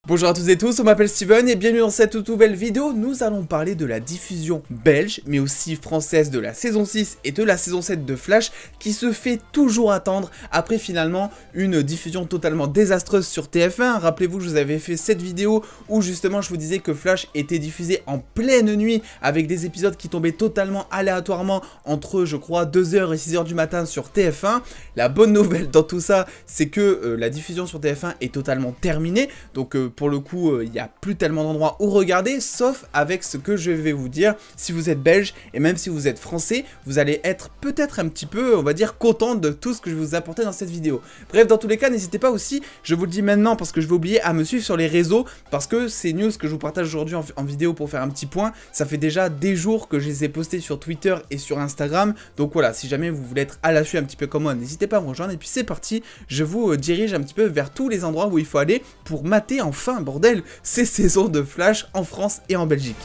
Bonjour à tous et tous, on m'appelle Steven et bienvenue dans cette toute nouvelle vidéo. Nous allons parler de la diffusion belge, mais aussi française de la saison 6 et de la saison 7 de Flash, qui se fait toujours attendre après finalement une diffusion totalement désastreuse sur TF1. Rappelez-vous, je vous avais fait cette vidéo où justement je vous disais que Flash était diffusé en pleine nuit avec des épisodes qui tombaient totalement aléatoirement entre, je crois, 2h et 6h du matin sur TF1. La bonne nouvelle dans tout ça, c'est que la diffusion sur TF1 est totalement terminée, donc pour le coup, il n'y a plus tellement d'endroits où regarder, sauf avec ce que je vais vous dire. Si vous êtes belge, et même si vous êtes français, vous allez être peut-être un petit peu, on va dire, content de tout ce que je vais vous apporter dans cette vidéo. Bref, dans tous les cas, n'hésitez pas aussi, je vous le dis maintenant parce que je vais oublier, à me suivre sur les réseaux, parce que ces news que je vous partage aujourd'hui en vidéo pour faire un petit point, ça fait déjà des jours que je les ai postés sur Twitter et sur Instagram. Donc voilà, si jamais vous voulez être à l'affût un petit peu comme moi, n'hésitez pas à me rejoindre. Et puis c'est parti, je vous dirige un petit peu vers tous les endroits où il faut aller pour mater enfin, bordel, ces saisons de Flash en France et en Belgique.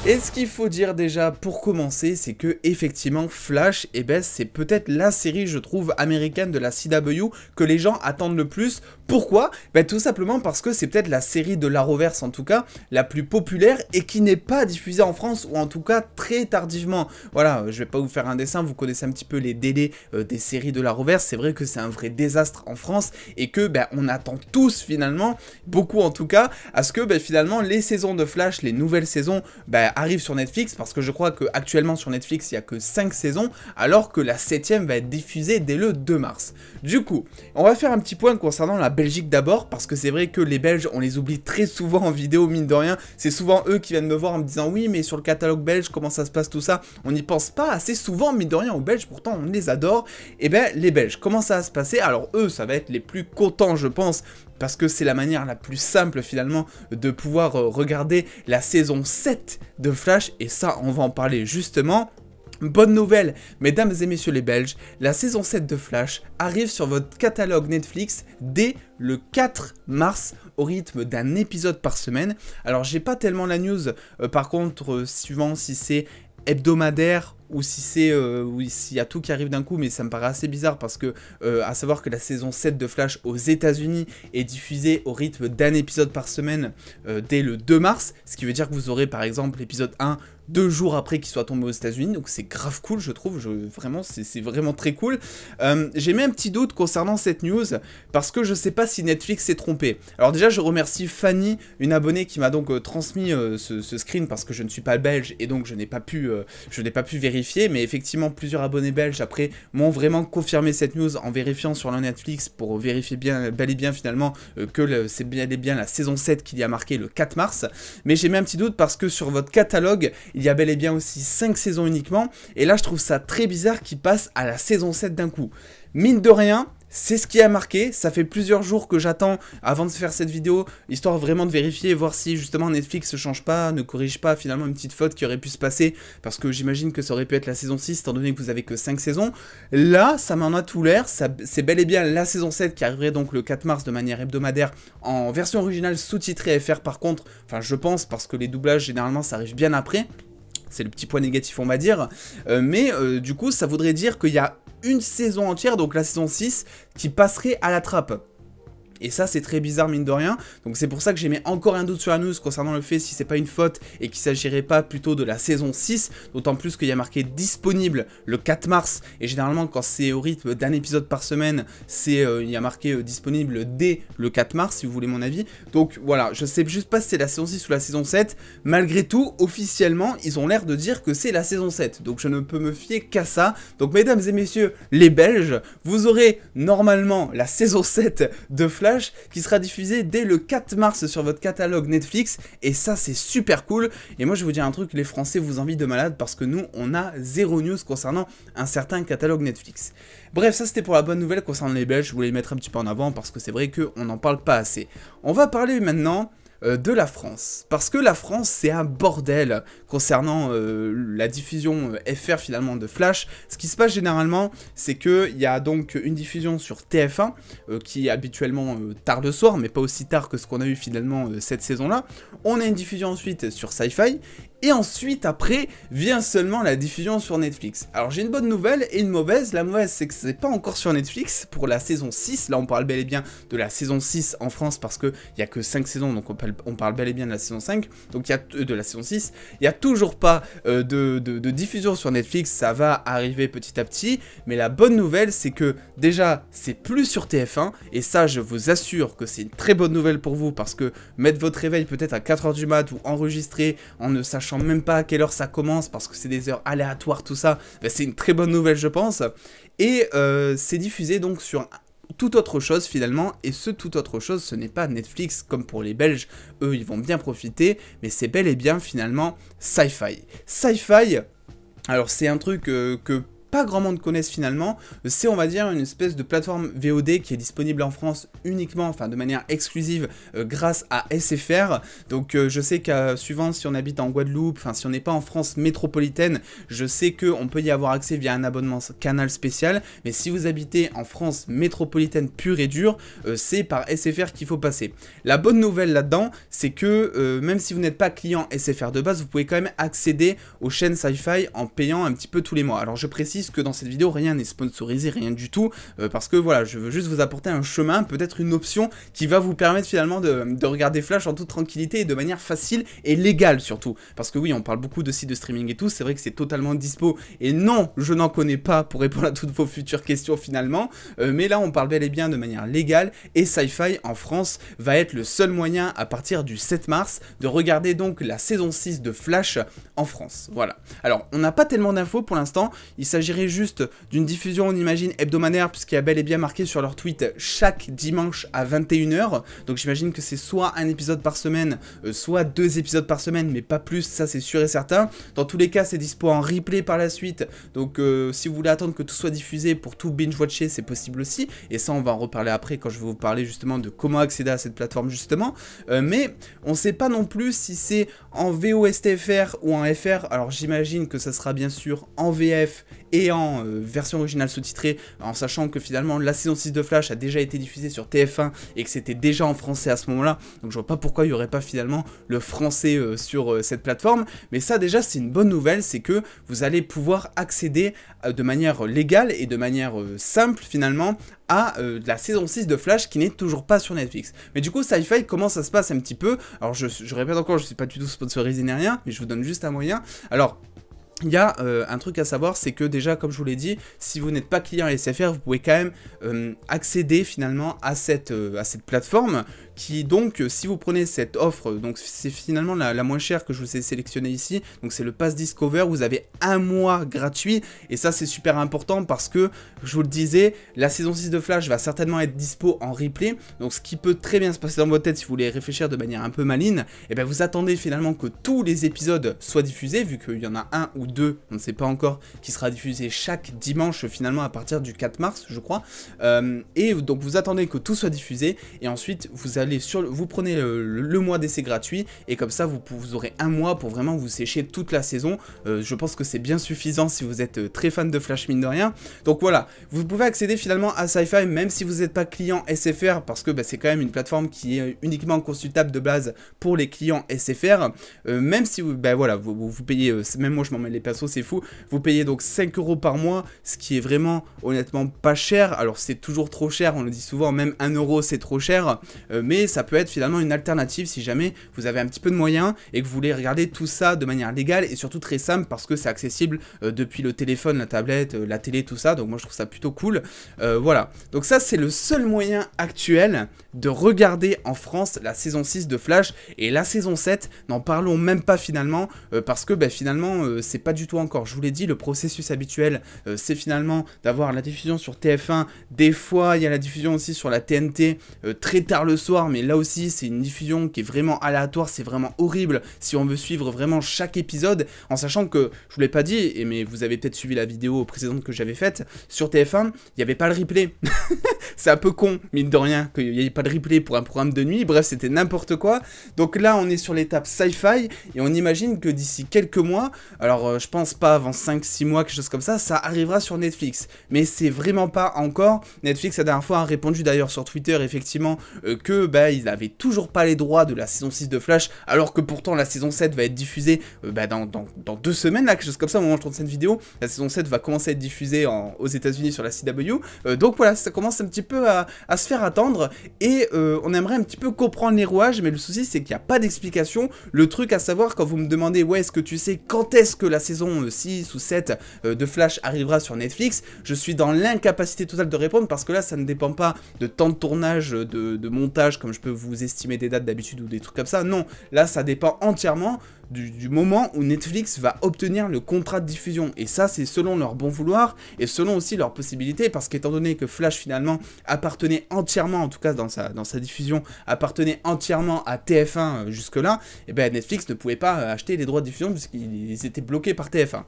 Et ce qu'il faut dire déjà pour commencer, c'est que effectivement Flash, eh ben, c'est peut-être la série, je trouve, américaine de la CW que les gens attendent le plus. Pourquoi? Ben, tout simplement parce que c'est peut-être la série de l'Arrowverse, en tout cas, la plus populaire et qui n'est pas diffusée en France, ou en tout cas très tardivement. Voilà, je vais pas vous faire un dessin, vous connaissez un petit peu les délais des séries de l'Arrowverse. C'est vrai que c'est un vrai désastre en France et que ben, on attend tous finalement, beaucoup en tout cas, à ce que ben, finalement les saisons de Flash, les nouvelles saisons, ben, arrive sur Netflix, parce que je crois qu'actuellement sur Netflix il n'y a que 5 saisons, alors que la 7ème va être diffusée dès le 2 mars. Du coup, on va faire un petit point concernant la Belgique d'abord, parce que c'est vrai que les Belges, on les oublie très souvent en vidéo, mine de rien. C'est souvent eux qui viennent me voir en me disant oui, mais sur le catalogue belge, comment ça se passe tout ça? On n'y pense pas assez souvent, mine de rien, aux Belges, pourtant on les adore. Et ben les Belges, comment ça va se passer? Alors eux, ça va être les plus contents, je pense, parce que c'est la manière la plus simple finalement de pouvoir regarder la saison 7 de Flash, et ça on va en parler justement. Bonne nouvelle, mesdames et messieurs les Belges, la saison 7 de Flash arrive sur votre catalogue Netflix dès le 4 mars au rythme d'un épisode par semaine. Alors j'ai pas tellement la news, par contre suivant si c'est hebdomadaire ou si c'est s'il y a tout qui arrive d'un coup, mais ça me paraît assez bizarre parce que à savoir que la saison 7 de Flash aux États-Unis est diffusée au rythme d'un épisode par semaine dès le 2 mars, ce qui veut dire que vous aurez par exemple l'épisode 1 2 jours après qu'il soit tombé aux États-Unis, donc c'est grave cool, je trouve. Vraiment, c'est vraiment très cool. J'ai mis un petit doute concernant cette news parce que je sais pas si Netflix s'est trompé. Alors déjà, je remercie Fanny, une abonnée qui m'a donc transmis ce screen parce que je ne suis pas belge et donc je n'ai pas pu vérifier. Mais effectivement, plusieurs abonnés belges après m'ont vraiment confirmé cette news en vérifiant sur le Netflix pour vérifier bel et bien finalement que c'est bel et bien la saison 7 qu'il y a marqué le 4 mars. Mais j'ai mis un petit doute parce que sur votre catalogue, il y a bel et bien aussi 5 saisons uniquement, et là je trouve ça très bizarre qu'ils passent à la saison 7 d'un coup. Mine de rien, c'est ce qui a marqué, ça fait plusieurs jours que j'attends avant de faire cette vidéo, histoire vraiment de vérifier, voir si justement Netflix ne change pas, ne corrige pas finalement une petite faute qui aurait pu se passer, parce que j'imagine que ça aurait pu être la saison 6, étant donné que vous avez que 5 saisons. Là, ça m'en a tout l'air, c'est bel et bien la saison 7 qui arriverait donc le 4 mars de manière hebdomadaire, en version originale sous-titrée FR par contre, enfin je pense, parce que les doublages généralement ça arrive bien après. C'est le petit point négatif on va dire, mais du coup ça voudrait dire qu'il y a une saison entière, donc la saison 6, qui passerait à la trappe. Et ça c'est très bizarre mine de rien, donc c'est pour ça que j'ai mis encore un doute sur la news concernant le fait si c'est pas une faute et qu'il s'agirait pas plutôt de la saison 6, d'autant plus qu'il y a marqué disponible le 4 mars, et généralement quand c'est au rythme d'un épisode par semaine, il y a marqué disponible dès le 4 mars si vous voulez mon avis. Donc voilà, je sais juste pas si c'est la saison 6 ou la saison 7, malgré tout, officiellement, ils ont l'air de dire que c'est la saison 7, donc je ne peux me fier qu'à ça. Donc mesdames et messieurs les Belges, vous aurez normalement la saison 7 de Flash qui sera diffusé dès le 4 mars sur votre catalogue Netflix, et ça c'est super cool. Et moi je vais vous dire un truc, les Français vous envient de malade parce que nous on a zéro news concernant un certain catalogue Netflix. Bref, ça c'était pour la bonne nouvelle concernant les Belges, je voulais les mettre un petit peu en avant parce que c'est vrai qu'on n'en parle pas assez. On va parler maintenant de la France, parce que la France c'est un bordel concernant la diffusion FR finalement de Flash. Ce qui se passe généralement, c'est qu'il y a donc une diffusion sur TF1 qui est habituellement tard le soir, mais pas aussi tard que ce qu'on a eu finalement cette saison là. On a une diffusion ensuite sur Sci-Fi, Et ensuite, après, vient seulement la diffusion sur Netflix. Alors j'ai une bonne nouvelle et une mauvaise. La mauvaise, c'est que c'est pas encore sur Netflix pour la saison 6. Là, on parle bel et bien de la saison 6 en France parce qu'il n'y a que 5 saisons, donc on parle bel et bien de la saison 5. Donc il y a de la saison 6. Il n'y a toujours pas de diffusion sur Netflix. Ça va arriver petit à petit. Mais la bonne nouvelle, c'est que déjà, c'est plus sur TF1. Et ça, je vous assure que c'est une très bonne nouvelle pour vous parce que mettre votre réveil peut-être à 4 h du mat ou enregistrer en ne sachant même pas à quelle heure ça commence parce que c'est des heures aléatoires, tout ça, ben c'est une très bonne nouvelle je pense. Et c'est diffusé donc sur toute autre chose finalement, et ce toute autre chose, ce n'est pas Netflix comme pour les Belges, eux ils vont bien profiter, mais c'est bel et bien finalement Syfy. Syfy, alors c'est un truc que pas grand monde connaissent finalement, c'est on va dire une espèce de plateforme VOD qui est disponible en France uniquement, enfin de manière exclusive grâce à SFR, donc je sais qu'à suivant si on habite en Guadeloupe, enfin si on n'est pas en France métropolitaine, je sais qu'on peut y avoir accès via un abonnement canal spécial, mais si vous habitez en France métropolitaine pure et dure, c'est par SFR qu'il faut passer. La bonne nouvelle là-dedans, c'est que même si vous n'êtes pas client SFR de base, vous pouvez quand même accéder aux chaînes Syfy en payant un petit peu tous les mois. Alors je précise que dans cette vidéo rien n'est sponsorisé, rien du tout, parce que voilà, je veux juste vous apporter un chemin, peut-être une option qui va vous permettre finalement de regarder Flash en toute tranquillité et de manière facile et légale surtout, parce que oui, on parle beaucoup de sites de streaming et tout, c'est vrai que c'est totalement dispo, et non, je n'en connais pas pour répondre à toutes vos futures questions finalement, mais là on parle bel et bien de manière légale, et Syfy en France va être le seul moyen à partir du 7 mars de regarder donc la saison 6 de Flash en France, voilà. Alors, on n'a pas tellement d'infos pour l'instant, il s'agirait juste d'une diffusion, on imagine, hebdomadaire, puisqu'il y a bel et bien marqué sur leur tweet chaque dimanche à 21 h, donc j'imagine que c'est soit un épisode par semaine, soit 2 épisodes par semaine, mais pas plus, ça c'est sûr et certain. Dans tous les cas, c'est dispo en replay par la suite, donc si vous voulez attendre que tout soit diffusé pour tout binge-watcher, c'est possible aussi, et ça on va en reparler après quand je vais vous parler justement de comment accéder à cette plateforme justement, mais on sait pas non plus si c'est en VOSTFR ou en FR, alors j'imagine que ça sera bien sûr en VF et en version originale sous-titrée, en sachant que finalement la saison 6 de Flash a déjà été diffusée sur TF1 et que c'était déjà en français à ce moment-là, donc je vois pas pourquoi il n'y aurait pas finalement le français sur cette plateforme, mais ça déjà c'est une bonne nouvelle, c'est que vous allez pouvoir accéder de manière légale et de manière simple finalement à la saison 6 de Flash qui n'est toujours pas sur Netflix. Mais du coup, Syfy, comment ça se passe un petit peu? Alors je répète encore, je suis pas du tout sponsorisé ni rien, mais je vous donne juste un moyen. Alors, il y a un truc à savoir, c'est que déjà, comme je vous l'ai dit, si vous n'êtes pas client SFR, vous pouvez quand même accéder finalement à cette plateforme qui donc, si vous prenez cette offre, donc c'est finalement la moins chère que je vous ai sélectionnée ici, donc c'est le Pass Discover, vous avez un mois gratuit, et ça c'est super important parce que, je vous le disais, la saison 6 de Flash va certainement être dispo en replay, donc ce qui peut très bien se passer dans votre tête si vous voulez réfléchir de manière un peu maligne, et bien vous attendez finalement que tous les épisodes soient diffusés, vu qu'il y en a un ou deux, on ne sait pas encore, qui sera diffusé chaque dimanche finalement à partir du 4 mars je crois, et donc vous attendez que tout soit diffusé, et ensuite vous prenez le mois d'essai gratuit, et comme ça vous aurez un mois pour vraiment vous sécher toute la saison. Je pense que c'est bien suffisant si vous êtes très fan de Flash mine de rien. Donc voilà, vous pouvez accéder finalement à Syfy même si vous n'êtes pas client SFR, parce que c'est quand même une plateforme qui est uniquement consultable de base pour les clients SFR, même si vous, voilà, vous payez, même moi je m'en mets les pinceaux, c'est fou, vous payez donc 5 € par mois, ce qui est vraiment honnêtement pas cher. Alors c'est toujours trop cher, on le dit souvent, même 1 € c'est trop cher, mais ça peut être finalement une alternative si jamais vous avez un petit peu de moyens et que vous voulez regarder tout ça de manière légale et surtout très simple, parce que c'est accessible depuis le téléphone, la tablette, la télé, tout ça, donc moi je trouve ça plutôt cool. Voilà, donc ça c'est le seul moyen actuel de regarder en France la saison 6 de Flash, et la saison 7, n'en parlons même pas finalement, parce que finalement c'est pas du tout encore, je vous l'ai dit, le processus habituel c'est finalement d'avoir la diffusion sur TF1, des fois il y a la diffusion aussi sur la TNT très tard le soir, mais là aussi c'est une diffusion qui est vraiment aléatoire, c'est vraiment horrible si on veut suivre vraiment chaque épisode, en sachant que, je vous l'ai pas dit, mais vous avez peut-être suivi la vidéo précédente que j'avais faite, sur TF1, il n'y avait pas le replay. C'est un peu con, mine de rien, qu'il n'y ait pas de replay pour un programme de nuit, bref, c'était n'importe quoi. Donc là, on est sur l'étape Syfy, et on imagine que d'ici quelques mois, alors je pense pas avant 5-6 mois, quelque chose comme ça arrivera sur Netflix. Mais c'est vraiment pas encore. Netflix, la dernière fois, a répondu d'ailleurs sur Twitter, effectivement, que bah, ils n'avaient toujours pas les droits de la saison 6 de Flash, alors que pourtant la saison 7 va être diffusée bah, dans 2 semaines, là, quelque chose comme ça, au moment où je tourne cette vidéo. La saison 7 va commencer à être diffusée aux États-Unis sur la CW. Donc voilà, ça commence un petit peu à se faire attendre, et on aimerait un petit peu comprendre les rouages, mais le souci c'est qu'il n'y a pas d'explication. Le truc à savoir, quand vous me demandez, ouais, est-ce que tu sais quand est-ce que la saison 6 ou 7 de Flash arrivera sur Netflix, je suis dans l'incapacité totale de répondre, parce que là, ça ne dépend pas de temps de tournage, de montage, comme je peux vous estimer des dates d'habitude ou des trucs comme ça. Non, là, ça dépend entièrement du moment où Netflix va obtenir le contrat de diffusion, et ça c'est selon leur bon vouloir et selon aussi leurs possibilités, parce qu'étant donné que Flash finalement appartenait entièrement, en tout cas dans sa diffusion, appartenait entièrement à TF1 jusque là, et ben Netflix ne pouvait pas acheter les droits de diffusion puisqu'ils étaient bloqués par TF1.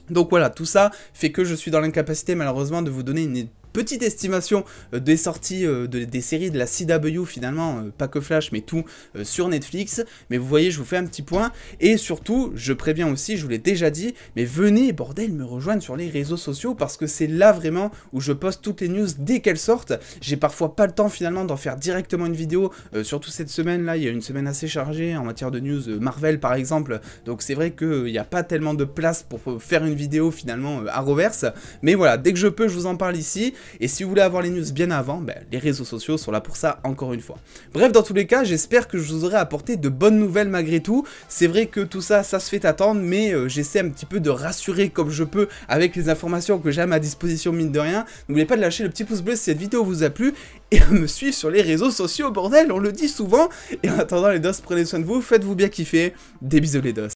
Donc voilà, tout ça fait que je suis dans l'incapacité malheureusement de vous donner une petite estimation des sorties des séries de la CW finalement, pas que Flash mais tout sur Netflix. Mais vous voyez, je vous fais un petit point, et surtout je préviens aussi, je vous l'ai déjà dit, mais venez bordel me rejoindre sur les réseaux sociaux, parce que c'est là vraiment où je poste toutes les news dès qu'elles sortent. J'ai parfois pas le temps finalement d'en faire directement une vidéo, surtout cette semaine là, il y a une semaine assez chargée en matière de news Marvel par exemple, donc c'est vrai qu'il n'y a pas tellement de place pour faire une vidéo finalement à reverse, mais voilà, dès que je peux je vous en parle ici. Et si vous voulez avoir les news bien avant, ben, les réseaux sociaux sont là pour ça, encore une fois. Bref, dans tous les cas, j'espère que je vous aurai apporté de bonnes nouvelles malgré tout. C'est vrai que tout ça, ça se fait attendre, mais j'essaie un petit peu de rassurer comme je peux avec les informations que j'ai à ma disposition, mine de rien. N'oubliez pas de lâcher le petit pouce bleu si cette vidéo vous a plu, et à me suivre sur les réseaux sociaux, bordel, on le dit souvent. Et en attendant les dos, prenez soin de vous, faites-vous bien kiffer. Des bisous les dos.